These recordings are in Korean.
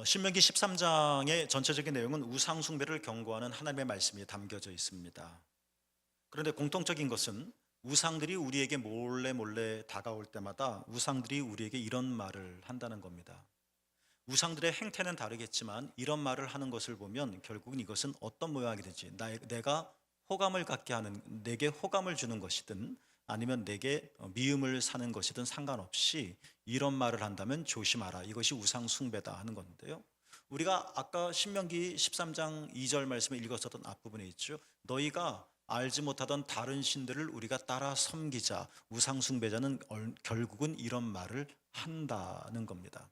신명기 13장의 전체적인 내용은 우상 숭배를 경고하는 하나님의 말씀이 담겨져 있습니다. 그런데 공통적인 것은 우상들이 우리에게 몰래 몰래 다가올 때마다 우상들이 우리에게 이런 말을 한다는 겁니다. 우상들의 행태는 다르겠지만 이런 말을 하는 것을 보면 결국은 이것은 어떤 모양이든지 내가 호감을 갖게 하는, 내게 호감을 주는 것이든 아니면 내게 미움을 사는 것이든 상관없이 이런 말을 한다면 조심하라, 이것이 우상 숭배다 하는 건데요. 우리가 아까 신명기 13장 2절 말씀을 읽었었던 앞부분에 있죠. 너희가 알지 못하던 다른 신들을 우리가 따라 섬기자. 우상 숭배자는 결국은 이런 말을 한다는 겁니다.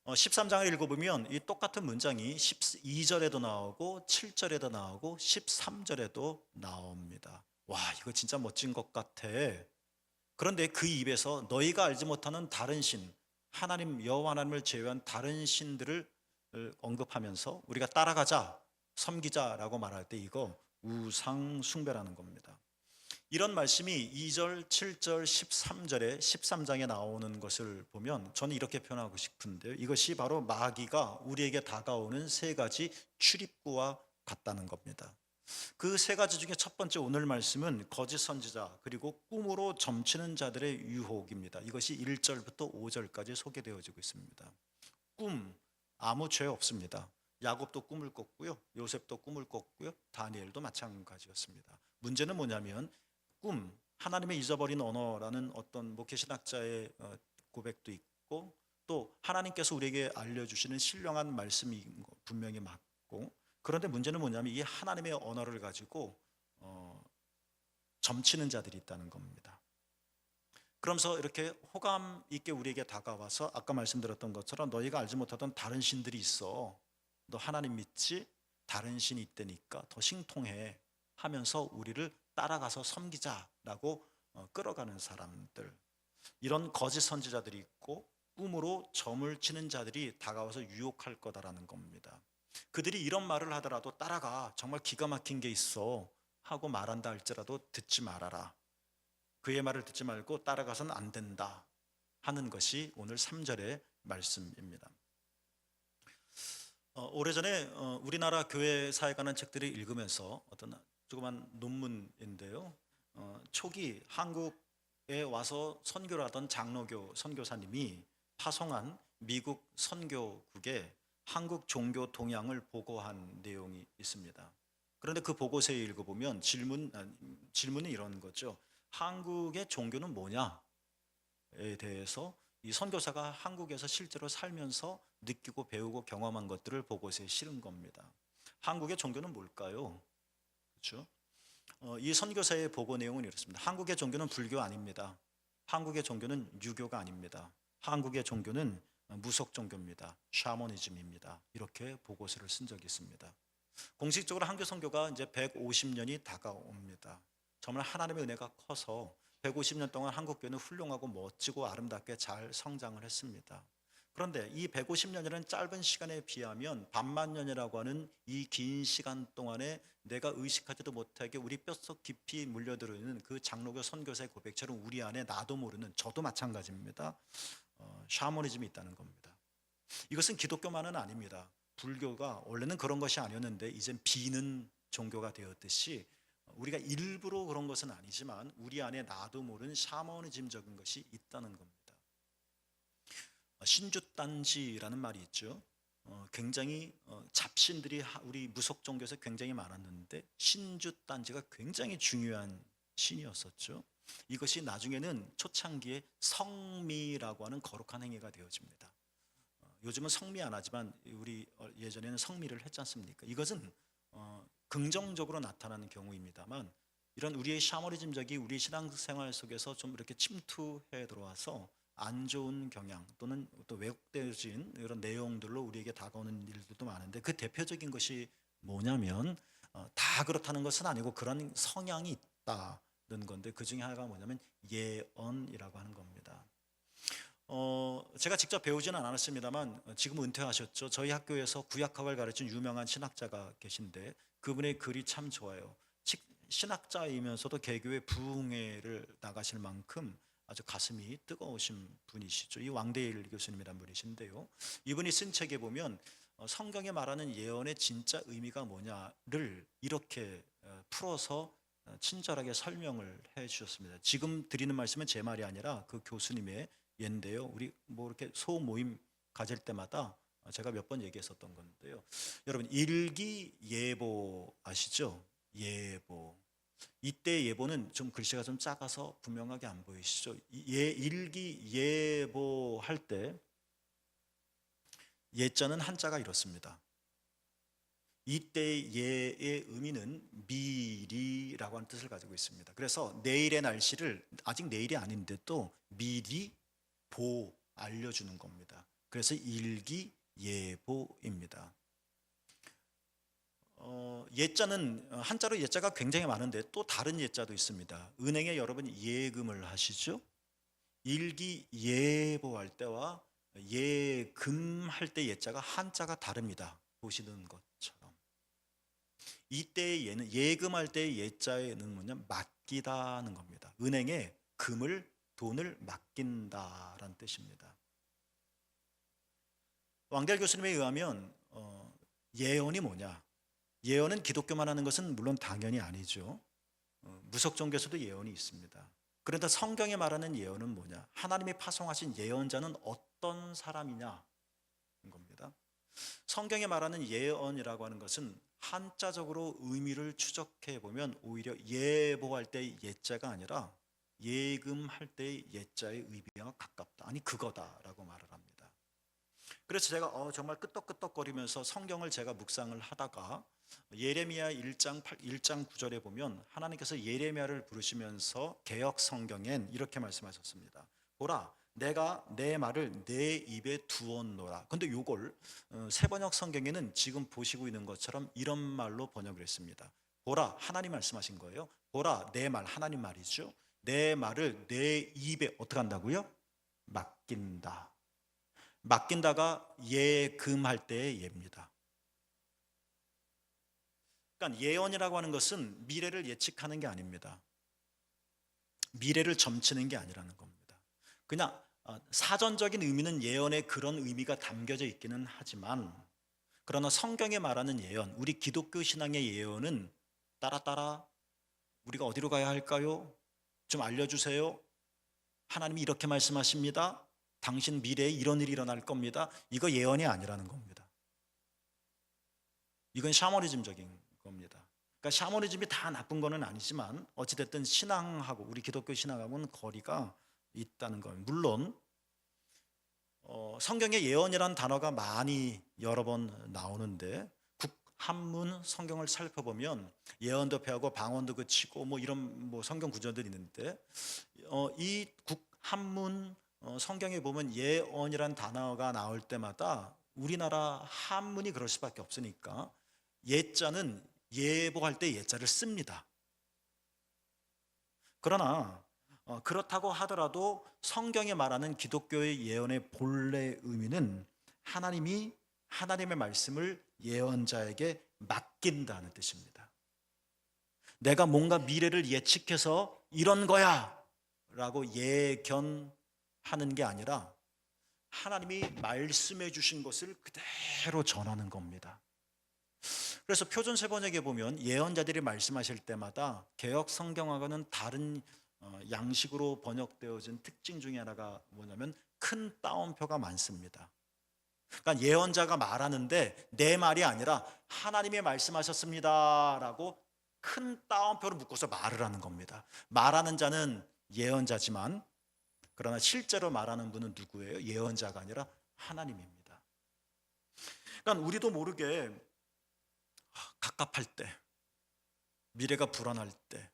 13장을 읽어보면 이 똑같은 문장이 12절에도 나오고 7절에도 나오고 13절에도 나옵니다. 와, 이거 진짜 멋진 것 같아. 그런데 그 입에서 너희가 알지 못하는 다른 신, 하나님 여호와 하나님을 제외한 다른 신들을 언급하면서 우리가 따라가자, 섬기자라고 말할 때 이거 우상 숭배라는 겁니다. 이런 말씀이 2절, 7절, 13절에 13장에 나오는 것을 보면 저는 이렇게 표현하고 싶은데요. 이것이 바로 마귀가 우리에게 다가오는 세 가지 출입구와 같다는 겁니다. 그 세 가지 중에 첫 번째 오늘 말씀은 거짓 선지자 그리고 꿈으로 점치는 자들의 유혹입니다. 이것이 1절부터 5절까지 소개되어지고 있습니다. 꿈, 아무 죄 없습니다. 야곱도 꿈을 꿨고요. 요셉도 꿈을 꿨고요. 다니엘도 마찬가지였습니다. 문제는 뭐냐면 꿈, 하나님의 잊어버린 언어라는 어떤 목회신학자의 고백도 있고 또 하나님께서 우리에게 알려주시는 신령한 말씀이 분명히 맞고, 그런데 문제는 뭐냐면 이 하나님의 언어를 가지고 점치는 자들이 있다는 겁니다. 그러면서 이렇게 호감 있게 우리에게 다가와서 아까 말씀드렸던 것처럼 너희가 알지 못하던 다른 신들이 있어. 너 하나님 믿지? 다른 신이 있다니까 더 신통해 하면서 우리를 따라가서 섬기자라고 끌어가는 사람들, 이런 거짓 선지자들이 있고 꿈으로 점을 치는 자들이 다가와서 유혹할 거다라는 겁니다. 그들이 이런 말을 하더라도 따라가, 정말 기가 막힌 게 있어 하고 말한다 할지라도 듣지 말아라. 그의 말을 듣지 말고 따라가서는 안 된다 하는 것이 오늘 3절의 말씀입니다. 오래전에 우리나라 교회사에 관한 책들을 읽으면서 어떤 조그만 논문인데요. 초기 한국에 와서 선교를 하던 장로교 선교사님이 파송한 미국 선교국에 한국 종교 동향을 보고한 내용이 있습니다. 그런데 그 보고서에 읽어보면 질문은 이런 거죠. 한국의 종교는 뭐냐에 대해서 이 선교사가 한국에서 실제로 살면서 느끼고 배우고 경험한 것들을 보고서에 실은 겁니다. 한국의 종교는 뭘까요? 그렇죠? 이 선교사의 보고 내용은 이렇습니다. 한국의 종교는 불교 아닙니다. 한국의 종교는 유교가 아닙니다. 한국의 종교는 무속 종교입니다. 샤머니즘입니다. 이렇게 보고서를 쓴 적이 있습니다. 공식적으로 한교 선교가 이제 150년이 다가옵니다. 정말 하나님의 은혜가 커서 150년 동안 한국교회는 훌륭하고 멋지고 아름답게 잘 성장을 했습니다. 그런데 이 150년이라는 짧은 시간에 비하면 반만년이라고 하는 이 긴 시간 동안에 내가 의식하지도 못하게 우리 뼛속 깊이 물려들어있는 그 장로교 선교사의 고백처럼 우리 안에 나도 모르는, 저도 마찬가지입니다, 샤머니즘이 있다는 겁니다. 이것은 기독교만은 아닙니다. 불교가 원래는 그런 것이 아니었는데 이젠 비는 종교가 되었듯이 우리가 일부러 그런 것은 아니지만 우리 안에 나도 모르는 샤머니즘적인 것이 있다는 겁니다. 신주단지라는 말이 있죠. 굉장히 잡신들이 우리 무속 종교에서 굉장히 많았는데 신주단지가 굉장히 중요한 신이었었죠. 이것이 나중에는 초창기에 성미라고 하는 거룩한 행위가 되어집니다. 요즘은 성미 안 하지만 우리 예전에는 성미를 했지 않습니까? 이것은 긍정적으로 나타나는 경우입니다만 이런 우리의 샤머니즘적이 우리 신앙생활 속에서 좀 이렇게 침투해 들어와서 안 좋은 경향 또는 또 왜곡되어진 이런 내용들로 우리에게 다가오는 일들도 많은데, 그 대표적인 것이 뭐냐면 다 그렇다는 것은 아니고 그런 성향이 있다는 건데, 그 중에 하나가 뭐냐면 예언이라고 하는 겁니다. 제가 직접 배우지는 않았습니다만 지금 은퇴하셨죠. 저희 학교에서 구약학을 가르친 유명한 신학자가 계신데 그분의 글이 참 좋아요. 신학자이면서도 개교의 부흥회를 나가실 만큼 아주 가슴이 뜨거우신 분이시죠. 이 왕대일 교수님이란 분이신데요. 이분이 쓴 책에 보면 성경에 말하는 예언의 진짜 의미가 뭐냐를 이렇게 풀어서 친절하게 설명을 해 주셨습니다. 지금 드리는 말씀은 제 말이 아니라 그 교수님의 예인데요. 우리 뭐 이렇게 소모임 가질 때마다 제가 몇 번 얘기했었던 건데요. 여러분 일기예보 아시죠? 예보. 이때 예보는 좀 글씨가 좀 작아서 분명하게 안 보이시죠? 일기예보할 때 예자는 한자가 이렇습니다. 이때 예의 의미는 미리라고 하는 뜻을 가지고 있습니다. 그래서 내일의 날씨를 아직 내일이 아닌데 또 미리 알려주는 겁니다. 그래서 일기예보입니다. 예자는 한자로 예자가 굉장히 많은데 또 다른 예자도 있습니다. 은행에 여러분 예금을 하시죠? 일기예보할 때와 예금할 때 예자가 한자가 다릅니다. 보시는 것처럼. 이때의 예는 예금할 때의 예자에는 뭐냐? 맡기다는 겁니다. 은행에 돈을 맡긴다라는 뜻입니다. 왕대일 교수님에 의하면 예언이 뭐냐? 예언은 기독교만 하는 것은 물론 당연히 아니죠. 무속 종교에서도 예언이 있습니다. 그런데 성경에 말하는 예언은 뭐냐? 하나님이 파송하신 예언자는 어떤 사람이냐인 겁니다. 성경에 말하는 예언이라고 하는 것은 한자적으로 의미를 추적해 보면 오히려 예보할 때의 예자가 아니라 예금할 때의 예자의 의미와 가깝다. 아니 그거다라고 말을 합니다. 그래서 제가 정말 끄떡끄떡거리면서 성경을 제가 묵상을 하다가 예레미야 1장 9절에 보면 하나님께서 예레미야를 부르시면서 개역 성경엔 이렇게 말씀하셨습니다. 보라 내가 내 말을 내 입에 두었노라. 근데 요걸 새번역 성경에는 지금 보시고 있는 것처럼 이런 말로 번역을 했습니다. 보라 하나님 말씀하신 거예요. 보라 내 말 하나님 말이죠. 내 말을 내 입에 어떻게 한다고요? 맡긴다. 맡긴다가 예금할 때의 예입니다. 그러니까 예언이라고 하는 것은 미래를 예측하는 게 아닙니다. 미래를 점치는 게 아니라는 겁니다. 그냥 사전적인 의미는 예언에 그런 의미가 담겨져 있기는 하지만 그러나 성경에 말하는 예언, 우리 기독교 신앙의 예언은 따라 우리가 어디로 가야 할까요? 좀 알려주세요. 하나님이 이렇게 말씀하십니다. 당신 미래에 이런 일이 일어날 겁니다. 이거 예언이 아니라는 겁니다. 이건 샤머니즘적인 겁니다. 그러니까 샤머니즘이 다 나쁜 거는 아니지만 어찌됐든 신앙하고 우리 기독교 신앙하고는 거리가 있다는 거예요. 물론 성경에 예언이라는 단어가 많이 여러 번 나오는데 국한문 성경을 살펴보면 예언도 폐하고 방언도 그치고 뭐 이런 성경 구절들이 있는데 이 국한문 성경에 보면 예언이란 단어가 나올 때마다 우리나라 한문이 그럴 수밖에 없으니까 예자는 예보할 때 예자를 씁니다. 그러나 그렇다고 하더라도 성경에 말하는 기독교의 예언의 본래 의미는 하나님의 말씀을 예언자에게 맡긴다는 뜻입니다. 내가 뭔가 미래를 예측해서 이런 거야 라고 예견하는 게 아니라 하나님이 말씀해 주신 것을 그대로 전하는 겁니다. 그래서 표준 세번역에 보면 예언자들이 말씀하실 때마다 개역 성경하고는 다른 양식으로 번역되어진 특징 중에 하나가 뭐냐면 큰 따옴표가 많습니다. 그러니까 예언자가 말하는데 내 말이 아니라 하나님이 말씀하셨습니다 라고 큰 따옴표를 묶어서 말을 하는 겁니다. 말하는 자는 예언자지만 그러나 실제로 말하는 분은 누구예요? 예언자가 아니라 하나님입니다. 그러니까 우리도 모르게 갑갑할 때, 미래가 불안할 때,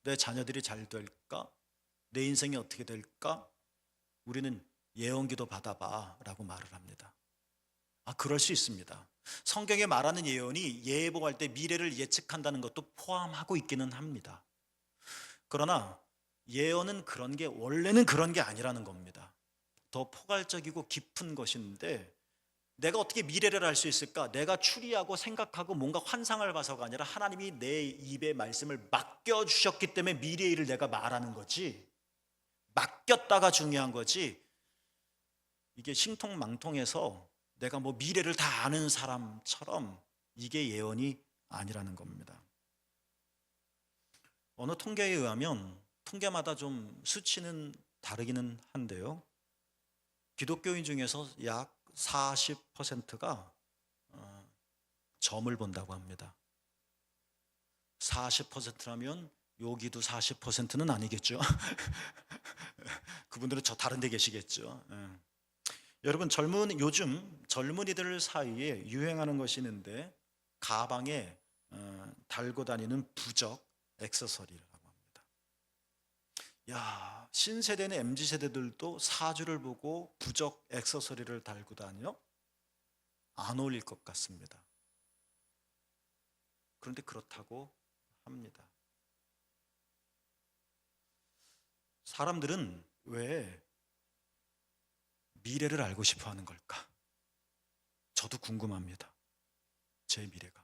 내 자녀들이 잘 될까? 내 인생이 어떻게 될까? 우리는 예언기도 받아봐 라고 말을 합니다. 그럴 수 있습니다. 성경에 말하는 예언이 예보할 때 미래를 예측한다는 것도 포함하고 있기는 합니다. 그러나 예언은 원래는 그런 게 아니라는 겁니다. 더 포괄적이고 깊은 것인데 내가 어떻게 미래를 알 수 있을까? 내가 추리하고 생각하고 뭔가 환상을 봐서가 아니라 하나님이 내 입에 말씀을 맡겨주셨기 때문에 미래의 일을 내가 말하는 거지, 맡겼다가 중요한 거지, 이게 신통망통해서 내가 뭐 미래를 다 아는 사람처럼 이게 예언이 아니라는 겁니다. 어느 통계에 의하면 통계마다 좀 수치는 다르기는 한데요, 기독교인 중에서 약 40%가 점을 본다고 합니다. 40%라면 여기도 40%는 아니겠죠. 그분들은 저 다른 데 계시겠죠. 여러분, 요즘 젊은이들 사이에 유행하는 것이 있는데, 가방에 달고 다니는 부적 액세서리라고 합니다. 야, 신세대는 MZ세대들도 사주를 보고 부적 액세서리를 달고 다녀? 안 어울릴 것 같습니다. 그런데 그렇다고 합니다. 사람들은 왜 미래를 알고 싶어 하는 걸까? 저도 궁금합니다. 제 미래가.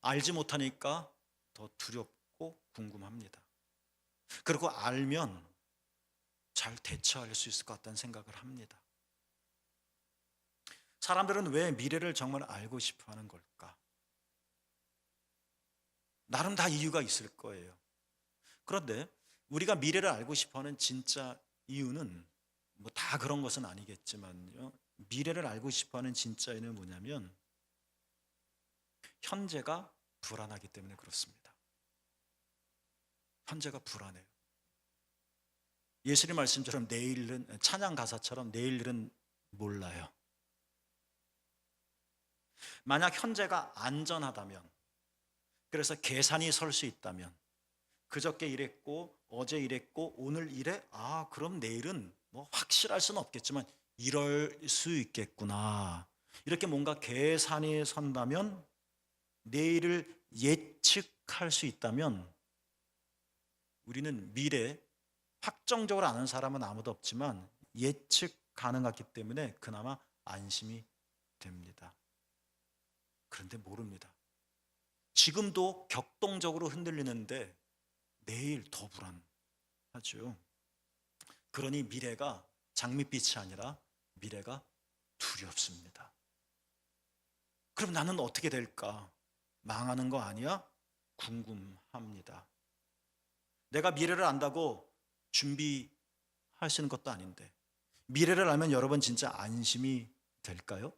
알지 못하니까 더 두렵고 궁금합니다. 그리고 알면 잘 대처할 수 있을 것 같다는 생각을 합니다. 사람들은 왜 미래를 정말 알고 싶어 하는 걸까? 나름 다 이유가 있을 거예요. 그런데 우리가 미래를 알고 싶어 하는 진짜 이유는 뭐 다 그런 것은 아니겠지만요, 미래를 알고 싶어 하는 진짜 이유는 뭐냐면 현재가 불안하기 때문에 그렇습니다. 현재가 불안해요. 예수님 말씀처럼 내일은, 찬양 가사처럼 내일은 몰라요. 만약 현재가 안전하다면, 그래서 계산이 설 수 있다면, 그저께 이랬고 어제 이랬고 오늘 이래, 그럼 내일은 뭐 확실할 수는 없겠지만 이럴 수 있겠구나, 이렇게 뭔가 계산이 선다면, 내일을 예측할 수 있다면, 우리는 미래 확정적으로 아는 사람은 아무도 없지만 예측 가능하기 때문에 그나마 안심이 됩니다. 그런데 모릅니다. 지금도 격동적으로 흔들리는데 내일 더 불안하죠. 그러니 미래가 장밋빛이 아니라 미래가 두렵습니다. 그럼 나는 어떻게 될까? 망하는 거 아니야? 궁금합니다. 내가 미래를 안다고 준비하시는 것도 아닌데, 미래를 알면 여러분 진짜 안심이 될까요?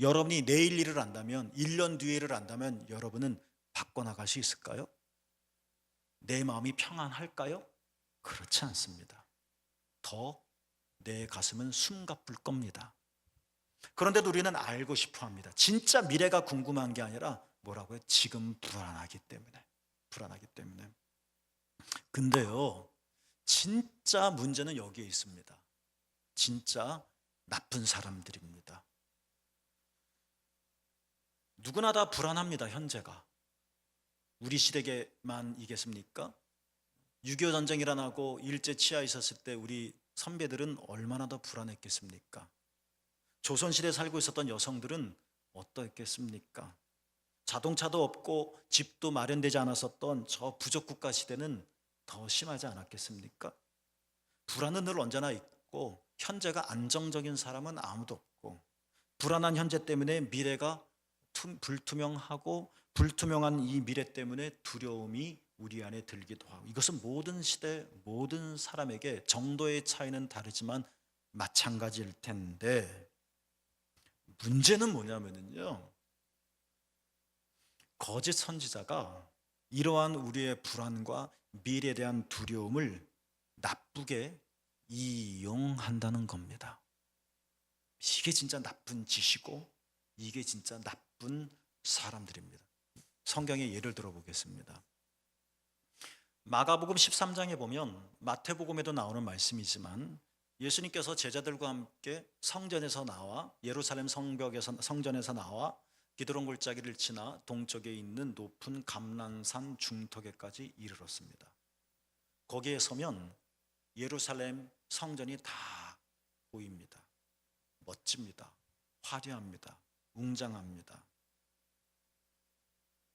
여러분이 내일 일을 안다면, 1년 뒤의 일을 안다면 여러분은 바꿔나갈 수 있을까요? 내 마음이 평안할까요? 그렇지 않습니다. 더 내 가슴은 숨가쁠 겁니다. 그런데도 우리는 알고 싶어 합니다. 진짜 미래가 궁금한 게 아니라 뭐라고요? 지금 불안하기 때문에. 근데요, 진짜 문제는 여기에 있습니다. 진짜 나쁜 사람들입니다. 누구나 다 불안합니다. 현재가. 우리 시대에만 이겠습니까? 6.25 전쟁이 일어나고 일제 치하에 있었을 때 우리 선배들은 얼마나 더 불안했겠습니까? 조선시대에 살고 있었던 여성들은 어떠했겠습니까? 자동차도 없고 집도 마련되지 않았었던 저 부족국가 시대는 더 심하지 않았겠습니까? 불안은 늘 언제나 있고 현재가 안정적인 사람은 아무도 없고, 불안한 현재 때문에 미래가 불투명하고 불투명한 이 미래 때문에 두려움이 우리 안에 들기도 하고, 이것은 모든 시대 모든 사람에게 정도의 차이는 다르지만 마찬가지일 텐데, 문제는 뭐냐면요, 거짓 선지자가 이러한 우리의 불안과 미래에 대한 두려움을 나쁘게 이용한다는 겁니다. 이게 진짜 나쁜 짓이고 이게 진짜 나쁜 사람들입니다. 성경의 예를 들어보겠습니다. 마가복음 13장에 보면, 마태복음에도 나오는 말씀이지만, 예수님께서 제자들과 함께 성전에서 나와, 예루살렘 성전에서 나와 기드론 골짜기를 지나 동쪽에 있는 높은 감람산 중턱에까지 이르렀습니다. 거기에 서면 예루살렘 성전이 다 보입니다. 멋집니다. 화려합니다. 웅장합니다.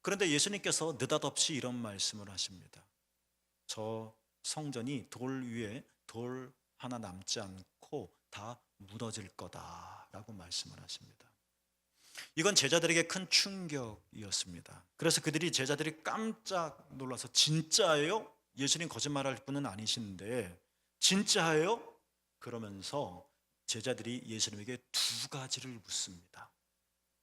그런데 예수님께서 느닷없이 이런 말씀을 하십니다. 저 성전이 돌 위에 돌 하나 남지 않고 다 무너질 거다라고 말씀을 하십니다. 이건 제자들에게 큰 충격이었습니다. 그래서 제자들이 깜짝 놀라서 진짜예요? 예수님 거짓말할 분은 아니신데 진짜예요? 그러면서 제자들이 예수님에게 두 가지를 묻습니다.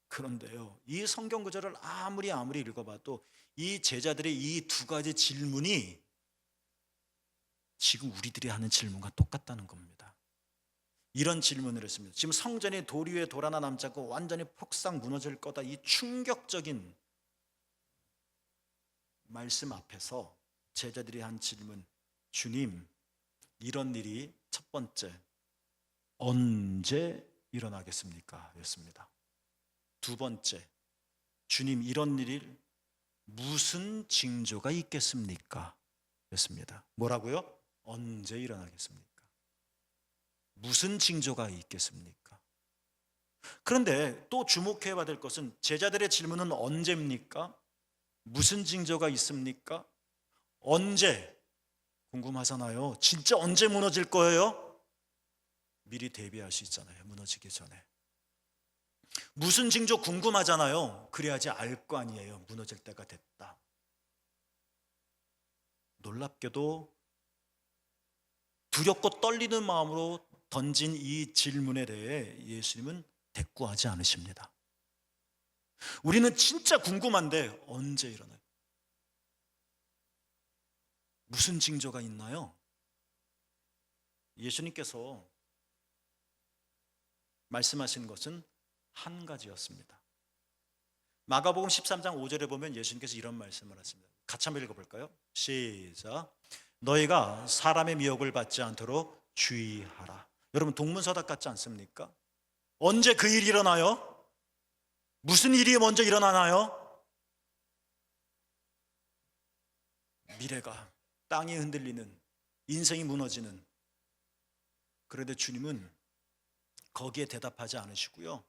그런데요, 이 성경 구절을 아무리 읽어봐도 이 제자들의 이 두 가지 질문이 지금 우리들이 하는 질문과 똑같다는 겁니다. 이런 질문을 했습니다. 지금 성전이 돌 위에 돌 하나 남지 않고 완전히 폭삭 무너질 거다, 이 충격적인 말씀 앞에서 제자들이 한 질문, 주님, 이런 일이 첫 번째, 언제 일어나겠습니까? 였습니다. 두 번째, 주님, 이런 일이 무슨 징조가 있겠습니까? 였습니다. 뭐라고요? 언제 일어나겠습니까? 무슨 징조가 있겠습니까? 그런데 또 주목해야 될 것은 제자들의 질문은 언제입니까? 무슨 징조가 있습니까? 언제? 궁금하잖아요. 진짜 언제 무너질 거예요? 미리 대비할 수 있잖아요. 무너지기 전에. 무슨 징조 궁금하잖아요. 그래야지 알 거 아니에요. 무너질 때가 됐다. 놀랍게도 두렵고 떨리는 마음으로 던진 이 질문에 대해 예수님은 대꾸하지 않으십니다. 우리는 진짜 궁금한데 언제 일어나요? 무슨 징조가 있나요? 예수님께서 말씀하신 것은 한 가지였습니다. 마가복음 13장 5절에 보면 예수님께서 이런 말씀을 하십니다. 같이 한번 읽어볼까요? 시작. 너희가 사람의 미혹을 받지 않도록 주의하라. 여러분 동문서답 같지 않습니까? 언제 그 일이 일어나요? 무슨 일이 먼저 일어나나요? 미래가, 땅이 흔들리는, 인생이 무너지는. 그런데 주님은 거기에 대답하지 않으시고요,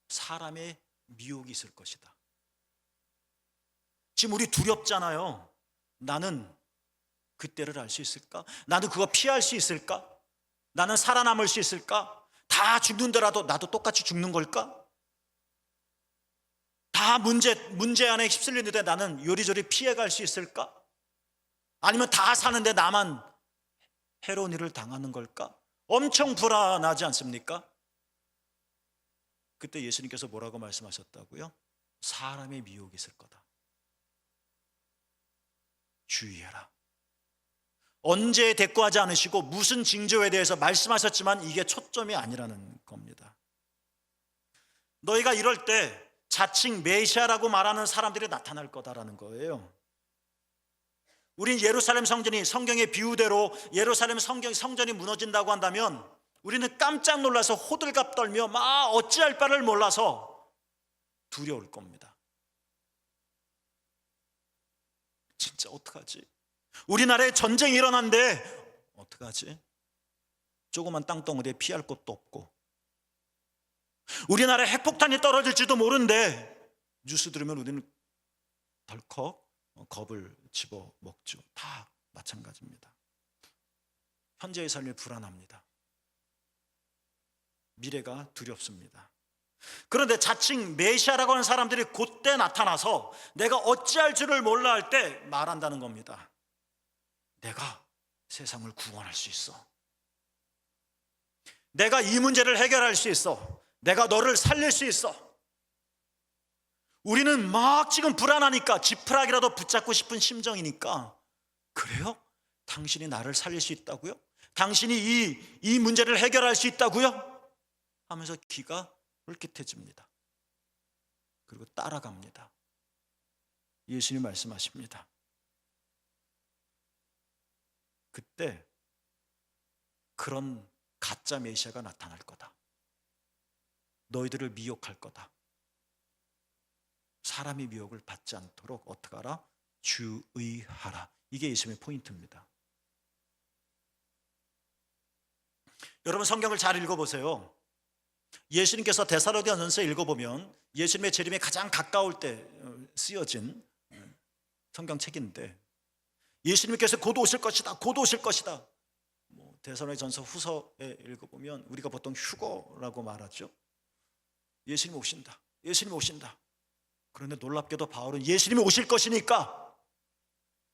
사람의 미혹이 있을 것이다. 지금 우리 두렵잖아요. 나는 그때를 알 수 있을까? 나는 그거 피할 수 있을까? 나는 살아남을 수 있을까? 다 죽는더라도 나도 똑같이 죽는 걸까? 다 문제 안에 휩쓸리는데 나는 요리조리 피해갈 수 있을까? 아니면 다 사는데 나만 해로운 일을 당하는 걸까? 엄청 불안하지 않습니까? 그때 예수님께서 뭐라고 말씀하셨다고요? 사람의 미혹이 있을 거다. 주의해라. 언제 대꾸하지 않으시고 무슨 징조에 대해서 말씀하셨지만 이게 초점이 아니라는 겁니다. 너희가 이럴 때 자칭 메시아라고 말하는 사람들이 나타날 거다라는 거예요. 우린 예루살렘 성전이 성경의 비유대로 예루살렘 성전이 무너진다고 한다면 우리는 깜짝 놀라서 호들갑 떨며 막 어찌할 바를 몰라서 두려울 겁니다. 진짜 어떡하지? 우리나라에 전쟁이 일어난데 어떡하지? 조그만 땅덩어리에 피할 곳도 없고, 우리나라에 핵폭탄이 떨어질지도 모르는데 뉴스 들으면 우리는 덜컥 겁을 집어먹죠. 다 마찬가지입니다. 현재의 삶이 불안합니다. 미래가 두렵습니다. 그런데 자칭 메시아라고 하는 사람들이 그때 나타나서 내가 어찌할 줄을 몰라 할 때 말한다는 겁니다. 내가 세상을 구원할 수 있어. 내가 이 문제를 해결할 수 있어. 내가 너를 살릴 수 있어. 우리는 막 지금 불안하니까 지푸라기라도 붙잡고 싶은 심정이니까, 그래요? 당신이 나를 살릴 수 있다고요? 당신이 이 문제를 해결할 수 있다고요? 하면서 귀가 쫄깃해집니다. 그리고 따라갑니다. 예수님 말씀하십니다. 그때 그런 가짜 메시아가 나타날 거다. 너희들을 미혹할 거다. 사람의 미혹을 받지 않도록 어떻게 하라? 주의하라. 이게 예수님의 포인트입니다. 여러분 성경을 잘 읽어보세요. 예수님께서 데살로니가전서 읽어보면 예수님의 재림에 가장 가까울 때 쓰여진 성경책인데, 예수님께서 곧 오실 것이다, 곧 오실 것이다. 데살로니가전서 후서에 읽어보면 우리가 보통 휴거라고 말하죠. 예수님 오신다, 예수님 오신다. 그런데 놀랍게도 바울은 예수님이 오실 것이니까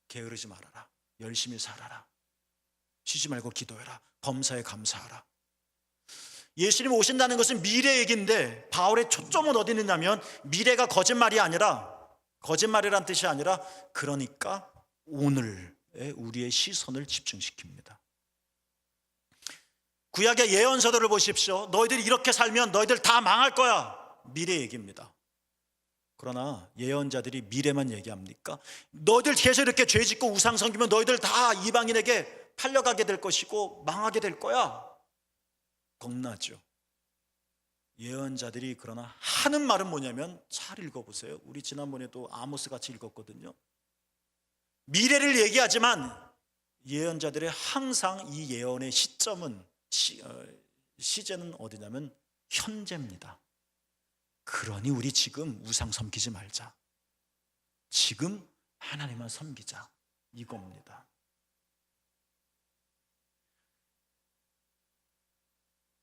게으르지 말아라, 열심히 살아라, 쉬지 말고 기도해라, 범사에 감사하라. 예수님이 오신다는 것은 미래 얘기인데 바울의 초점은 어디 있느냐면 미래가 거짓말이 아니라, 거짓말이란 뜻이 아니라, 그러니까 오늘에 우리의 시선을 집중시킵니다. 구약의 예언서들을 보십시오. 너희들이 이렇게 살면 너희들 다 망할 거야, 미래 얘기입니다. 그러나 예언자들이 미래만 얘기합니까? 너희들 계속 이렇게 죄 짓고 우상 섬기면 너희들 다 이방인에게 팔려가게 될 것이고 망하게 될 거야, 겁나죠. 예언자들이 그러나 하는 말은 뭐냐면, 잘 읽어보세요. 우리 지난번에도 아모스 같이 읽었거든요. 미래를 얘기하지만 예언자들의 항상 이 예언의 시점은 시제는 어디냐면 현재입니다. 그러니 우리 지금 우상 섬기지 말자, 지금 하나님만 섬기자, 이겁니다.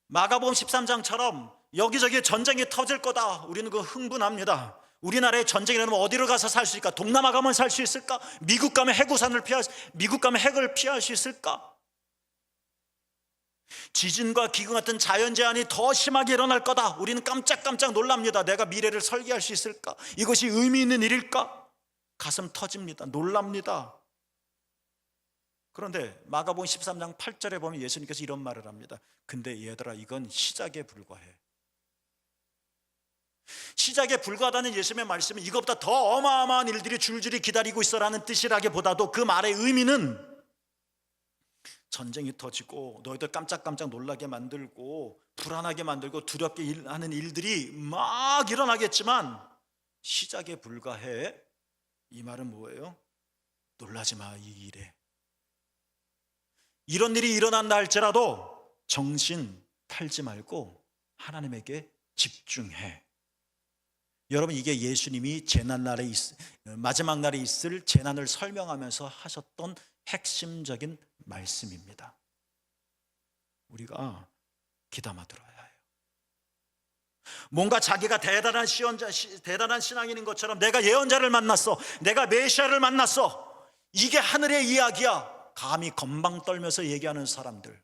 마가복음 13장처럼 여기저기 전쟁이 터질 거다, 우리는 그 흥분합니다. 우리나라에 전쟁이 일어나면 어디로 가서 살 수 있을까? 동남아 가면 살 수 있을까? 미국 가면 미국 가면 핵을 피할 수 있을까? 지진과 기근 같은 자연재난이 더 심하게 일어날 거다, 우리는 깜짝깜짝 놀랍니다. 내가 미래를 설계할 수 있을까? 이것이 의미 있는 일일까? 가슴 터집니다. 놀랍니다. 그런데 마가복음 13장 8절에 보면 예수님께서 이런 말을 합니다. 근데 얘들아, 이건 시작에 불과해. 시작에 불과하다는 예수님의 말씀은 이것보다 더 어마어마한 일들이 줄줄이 기다리고 있어라는 뜻이라기보다도 그 말의 의미는 전쟁이 터지고 너희들 깜짝깜짝 놀라게 만들고 불안하게 만들고 두렵게 하는 일들이 막 일어나겠지만 시작에 불과해. 이 말은 뭐예요? 놀라지 마, 이 일에. 이런 일이 일어난다 할지라도 정신 팔지 말고 하나님에게 집중해. 여러분, 이게 예수님이 마지막 날에 있을 재난을 설명하면서 하셨던 핵심적인 말씀입니다. 우리가 귀담아 들어야 해요. 뭔가 자기가 대단한 신앙인인 것처럼 내가 예언자를 만났어, 내가 메시아를 만났어, 이게 하늘의 이야기야, 감히 건방 떨면서 얘기하는 사람들.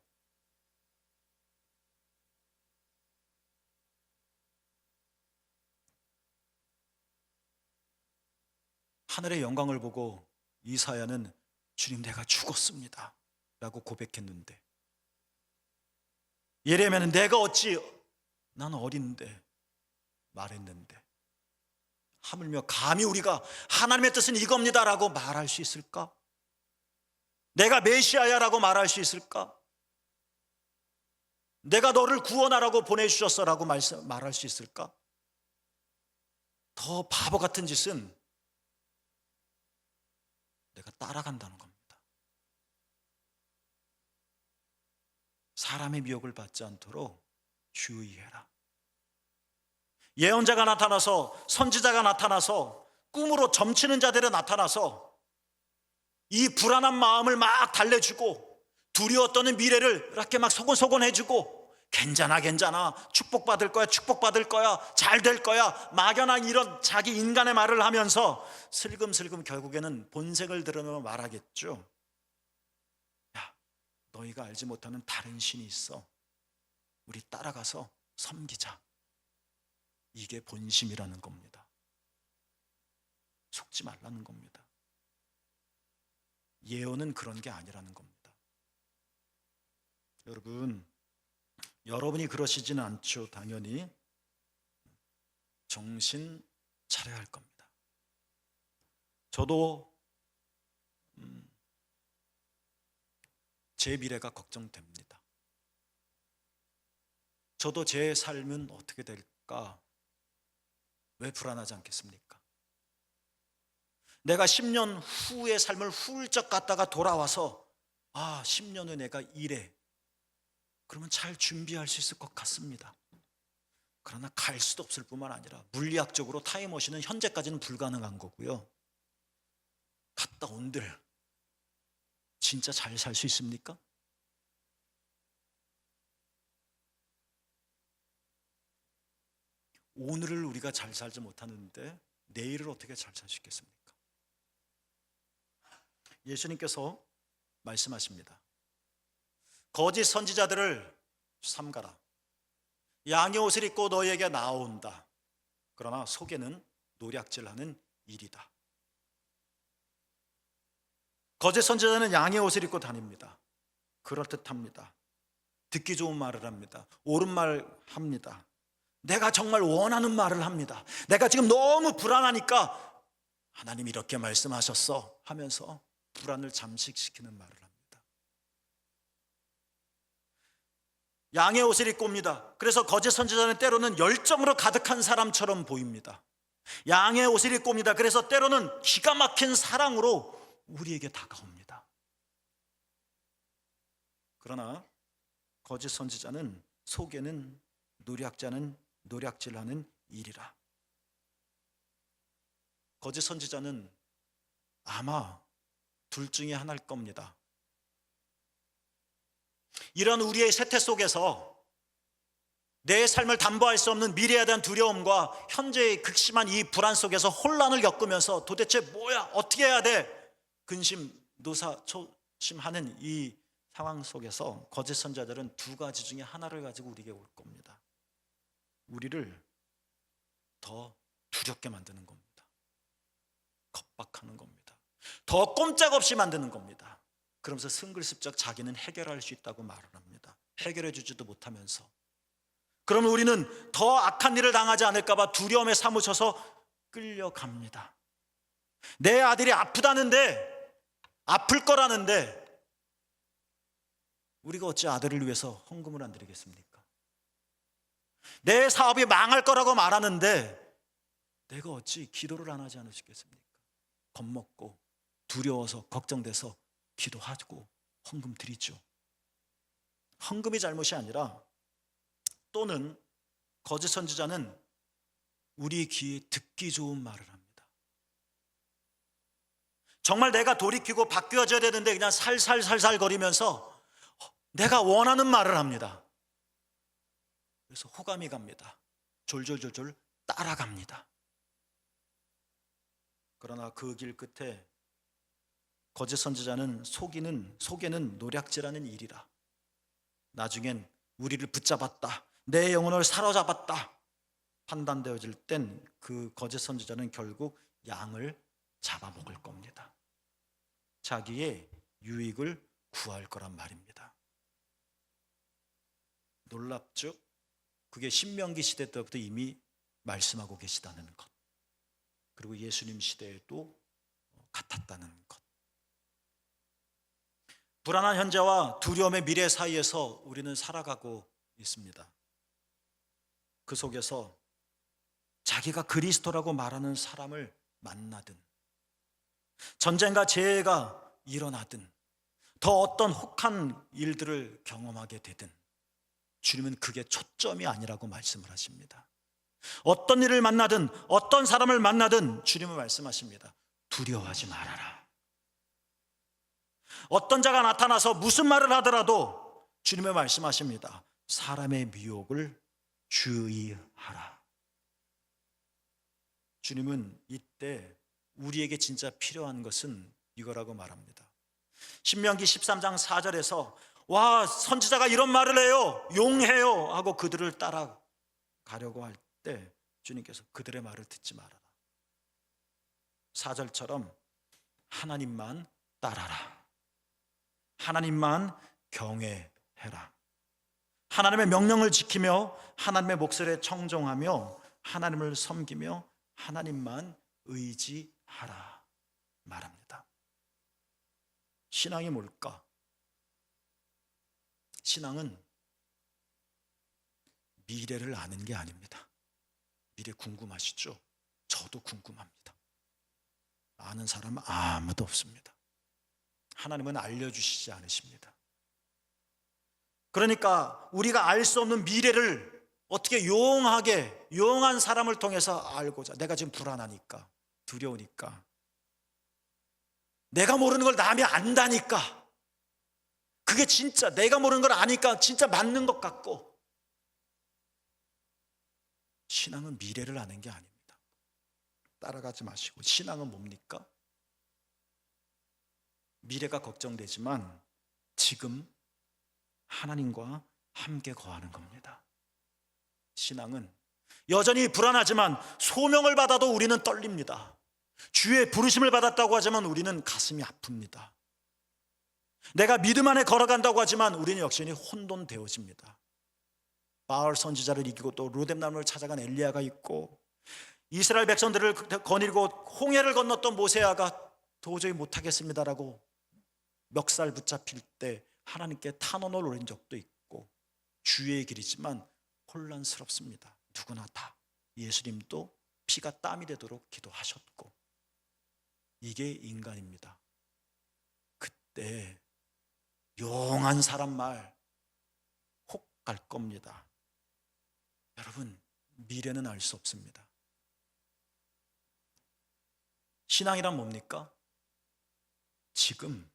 하늘의 영광을 보고 이사야는 주님, 내가 죽었습니다 라고 고백했는데, 예레미야는 내가 어찌, 나는 어린데 말했는데, 하물며 감히 우리가 하나님의 뜻은 이겁니다 라고 말할 수 있을까? 내가 메시아야 라고 말할 수 있을까? 내가 너를 구원하라고 보내주셨어 라고 말할 수 있을까? 더 바보 같은 짓은 내가 따라간다는 겁니다. 사람의 미혹을 받지 않도록 주의해라. 예언자가 나타나서, 선지자가 나타나서, 꿈으로 점치는 자들이 나타나서 이 불안한 마음을 막 달래주고 두려워 떠는 미래를 이렇게 막 소곤소곤 해주고, 괜찮아, 축복받을 거야, 잘 될 거야, 막연한 이런 자기 인간의 말을 하면서 슬금슬금 결국에는 본색을 드러내며 말하겠죠. 야, 너희가 알지 못하는 다른 신이 있어, 우리 따라가서 섬기자. 이게 본심이라는 겁니다. 속지 말라는 겁니다. 예언은 그런 게 아니라는 겁니다. 여러분이 그러시지는 않죠. 당연히 정신 차려야 할 겁니다. 저도 제 미래가 걱정됩니다. 저도 제 삶은 어떻게 될까? 왜 불안하지 않겠습니까? 내가 10년 후의 삶을 훌쩍 갔다가 돌아와서 10년 후 내가 이래, 그러면 잘 준비할 수 있을 것 같습니다. 그러나 갈 수도 없을 뿐만 아니라 물리학적으로 타임머신은 현재까지는 불가능한 거고요. 갔다 온들 진짜 잘 살 수 있습니까? 오늘을 우리가 잘 살지 못하는데 내일을 어떻게 잘 살 수 있겠습니까? 예수님께서 말씀하십니다. 거짓 선지자들을 삼가라. 양의 옷을 입고 너희에게 나온다. 그러나 속에는 노략질하는 일이다. 거짓 선지자는 양의 옷을 입고 다닙니다. 그럴듯합니다. 듣기 좋은 말을 합니다. 옳은 말 합니다. 내가 정말 원하는 말을 합니다. 내가 지금 너무 불안하니까 하나님 이렇게 말씀하셨어 하면서 불안을 잠식시키는 말을 합니다. 양의 옷을 입고 옵니다. 그래서 거짓 선지자는 때로는 열정으로 가득한 사람처럼 보입니다. 양의 옷을 입고 옵니다. 그래서 때로는 기가 막힌 사랑으로 우리에게 다가옵니다. 그러나 거짓 선지자는 속에는 노략질하는 일이라. 거짓 선지자는 아마 둘 중에 하나일 겁니다. 이런 우리의 세태 속에서 내 삶을 담보할 수 없는 미래에 대한 두려움과 현재의 극심한 이 불안 속에서 혼란을 겪으면서 도대체 뭐야, 어떻게 해야 돼? 근심, 노사초심하는 이 상황 속에서 거짓 선지자들은 두 가지 중에 하나를 가지고 우리에게 올 겁니다. 우리를 더 두렵게 만드는 겁니다. 겁박하는 겁니다. 더 꼼짝없이 만드는 겁니다. 그러면서 승글슬쩍 자기는 해결할 수 있다고 말을 합니다. 해결해 주지도 못하면서. 그러면 우리는 더 악한 일을 당하지 않을까 봐 두려움에 사무쳐서 끌려갑니다. 내 아들이 아프다는데, 아플 거라는데 우리가 어찌 아들을 위해서 헌금을 안 드리겠습니까? 내 사업이 망할 거라고 말하는데 내가 어찌 기도를 안 하지 않으시겠습니까? 겁먹고 두려워서 걱정돼서 기도하고 헌금 드리죠. 헌금이 잘못이 아니라, 또는 거짓 선지자는 우리 귀에 듣기 좋은 말을 합니다. 정말 내가 돌이키고 바뀌어져야 되는데 그냥 살살살살 거리면서 내가 원하는 말을 합니다. 그래서 호감이 갑니다. 졸졸졸졸 따라갑니다. 그러나 그 길 끝에 거짓 선지자는 속에는 노략질하는 일이라. 나중엔 우리를 붙잡았다, 내 영혼을 사로잡았다 판단되어질 땐 그 거짓 선지자는 결국 양을 잡아먹을 겁니다. 자기의 유익을 구할 거란 말입니다. 놀랍죠? 그게 신명기 시대 때부터 이미 말씀하고 계시다는 것, 그리고 예수님 시대에도 같았다는 것. 불안한 현재와 두려움의 미래 사이에서 우리는 살아가고 있습니다. 그 속에서 자기가 그리스도라고 말하는 사람을 만나든, 전쟁과 재해가 일어나든, 더 어떤 혹한 일들을 경험하게 되든 주님은 그게 초점이 아니라고 말씀을 하십니다. 어떤 일을 만나든 어떤 사람을 만나든 주님은 말씀하십니다. 두려워하지 말아라. 어떤 자가 나타나서 무슨 말을 하더라도 주님은 말씀하십니다. 사람의 미혹을 주의하라. 주님은 이때 우리에게 진짜 필요한 것은 이거라고 말합니다. 신명기 13장 4절에서 와, 선지자가 이런 말을 해요, 용해요 하고 그들을 따라가려고 할 때 주님께서 그들의 말을 듣지 말아라. 4절처럼 하나님만 따라라. 하나님만 경외해라. 하나님의 명령을 지키며 하나님의 목소리에 청종하며 하나님을 섬기며 하나님만 의지하라 말합니다. 신앙이 뭘까? 신앙은 미래를 아는 게 아닙니다. 미래 궁금하시죠? 저도 궁금합니다. 아는 사람은 아무도 없습니다. 하나님은 알려주시지 않으십니다. 그러니까 우리가 알 수 없는 미래를 어떻게 용한 사람을 통해서 알고자. 내가 지금 불안하니까, 두려우니까, 내가 모르는 걸 남이 안다니까 그게 진짜 내가 모르는 걸 아니까 진짜 맞는 것 같고. 신앙은 미래를 아는 게 아닙니다. 따라가지 마시고. 신앙은 뭡니까? 미래가 걱정되지만 지금 하나님과 함께 거하는 겁니다. 신앙은 여전히 불안하지만 소명을 받아도 우리는 떨립니다. 주의 부르심을 받았다고 하지만 우리는 가슴이 아픕니다. 내가 믿음 안에 걸어간다고 하지만 우리는 역시 혼돈되어집니다. 바알 선지자를 이기고 또 로뎀나무를 찾아간 엘리야가 있고, 이스라엘 백성들을 거느리고 홍해를 건넜던 모세아가 도저히 못하겠습니다라고 멱살 붙잡힐 때 하나님께 탄원을 올린 적도 있고, 주의 길이지만 혼란스럽습니다. 누구나 다. 예수님도 피가 땀이 되도록 기도하셨고. 이게 인간입니다. 그때 용한 사람 말 혹 갈 겁니다. 여러분, 미래는 알 수 없습니다. 신앙이란 뭡니까? 지금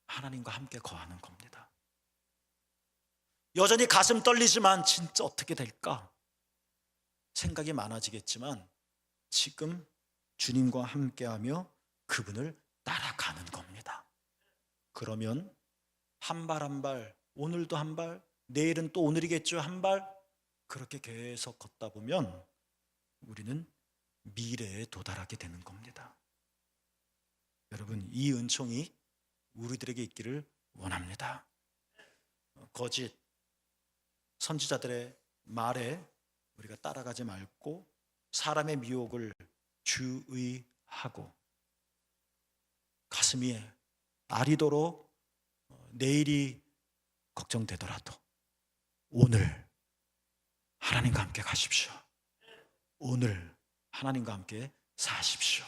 하나님과 함께 거하는 겁니다. 여전히 가슴 떨리지만 진짜 어떻게 될까? 생각이 많아지겠지만 지금 주님과 함께하며 그분을 따라가는 겁니다. 그러면 한 발 한 발, 오늘도 한 발, 내일은 또 오늘이겠죠, 한 발, 그렇게 계속 걷다 보면 우리는 미래에 도달하게 되는 겁니다. 여러분, 이 은총이 우리들에게 있기를 원합니다. 거짓 선지자들의 말에 우리가 따라가지 말고 사람의 미혹을 주의하고 가슴이 아리도록 내일이 걱정되더라도 오늘 하나님과 함께 가십시오. 오늘 하나님과 함께 사십시오.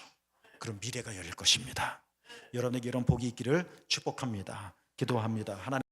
그럼 미래가 열릴 것입니다. 여러분에게 이런 복이 있기를 축복합니다. 기도합니다. 하나님